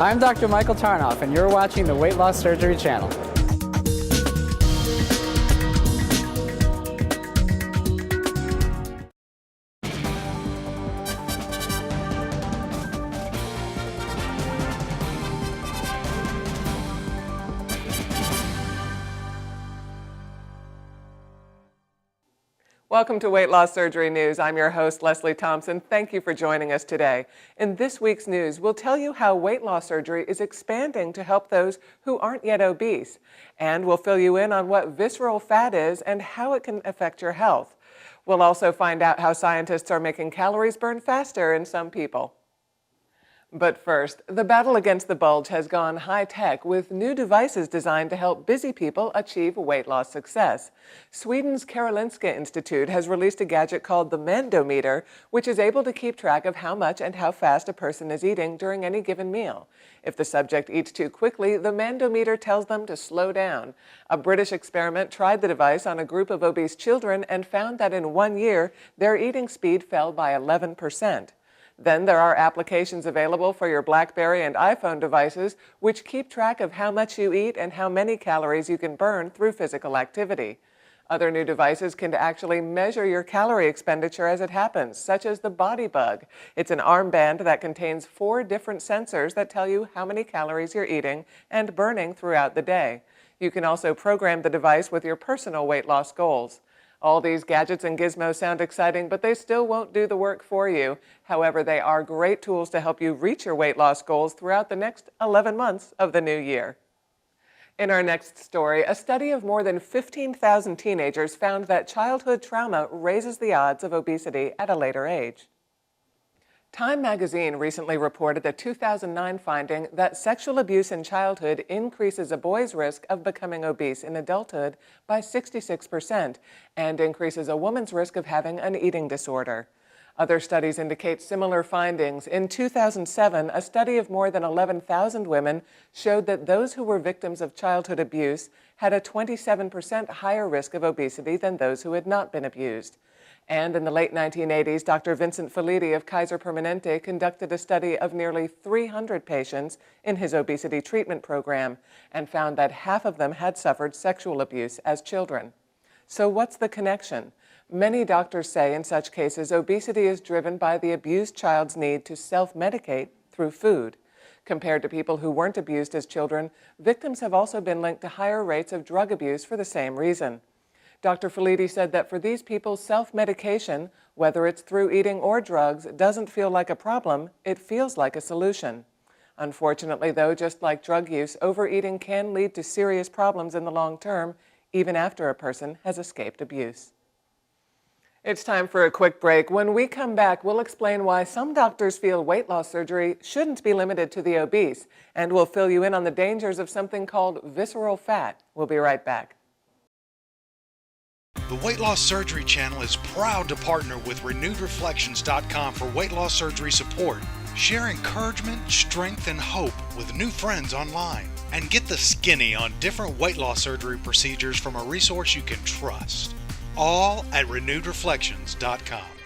I'm Dr. Michael Tarnoff, and you're watching the Weight Loss Surgery channel. Welcome to Weight Loss Surgery News. I'm your host, Leslie Thompson. Thank you for joining us today. In this week's news, we'll tell you how weight loss surgery is expanding to help those who aren't yet obese. And we'll fill you in on what visceral fat is and how it can affect your health. We'll also find out how scientists are making calories burn faster in some people. But first, the battle against the bulge has gone high-tech with new devices designed to help busy people achieve weight loss success. Sweden's Karolinska Institute has released a gadget called the Mandometer, which is able to keep track of how much and how fast a person is eating during any given meal. If the subject eats too quickly, the Mandometer tells them to slow down. A British experiment tried the device on a group of obese children and found that in 1 year, their eating speed fell by 11%. Then there are applications available for your BlackBerry and iPhone devices which keep track of how much you eat and how many calories you can burn through physical activity. Other new devices can actually measure your calorie expenditure as it happens, such as the Body Bug. It's an armband that contains 4 different sensors that tell you how many calories you're eating and burning throughout the day. You can also program the device with your personal weight loss goals. All these gadgets and gizmos sound exciting, but they still won't do the work for you. However, they are great tools to help you reach your weight loss goals throughout the next 11 months of the new year. In our next story, a study of more than 15,000 teenagers found that childhood trauma raises the odds of obesity at a later age. Time magazine recently reported a 2009 finding that sexual abuse in childhood increases a boy's risk of becoming obese in adulthood by 66% and increases a woman's risk of having an eating disorder. Other studies indicate similar findings. In 2007, a study of more than 11,000 women showed that those who were victims of childhood abuse had a 27% higher risk of obesity than those who had not been abused. And in the late 1980s, Dr. Vincent Felitti of Kaiser Permanente conducted a study of nearly 300 patients in his obesity treatment program and found that half of them had suffered sexual abuse as children. So what's the connection? Many doctors say in such cases, obesity is driven by the abused child's need to self-medicate through food. Compared to people who weren't abused as children, victims have also been linked to higher rates of drug abuse for the same reason. Dr. Felitti said that for these people, self-medication, whether it's through eating or drugs, doesn't feel like a problem, it feels like a solution. Unfortunately, though, just like drug use, overeating can lead to serious problems in the long term, even after a person has escaped abuse. It's time for a quick break. When we come back, we'll explain why some doctors feel weight loss surgery shouldn't be limited to the obese, and we'll fill you in on the dangers of something called visceral fat. We'll be right back. The Weight Loss Surgery channel is proud to partner with RenewedReflections.com for weight loss surgery support. Share encouragement, strength, and hope with new friends online. And get the skinny on different weight loss surgery procedures from a resource you can trust. All at RenewedReflections.com.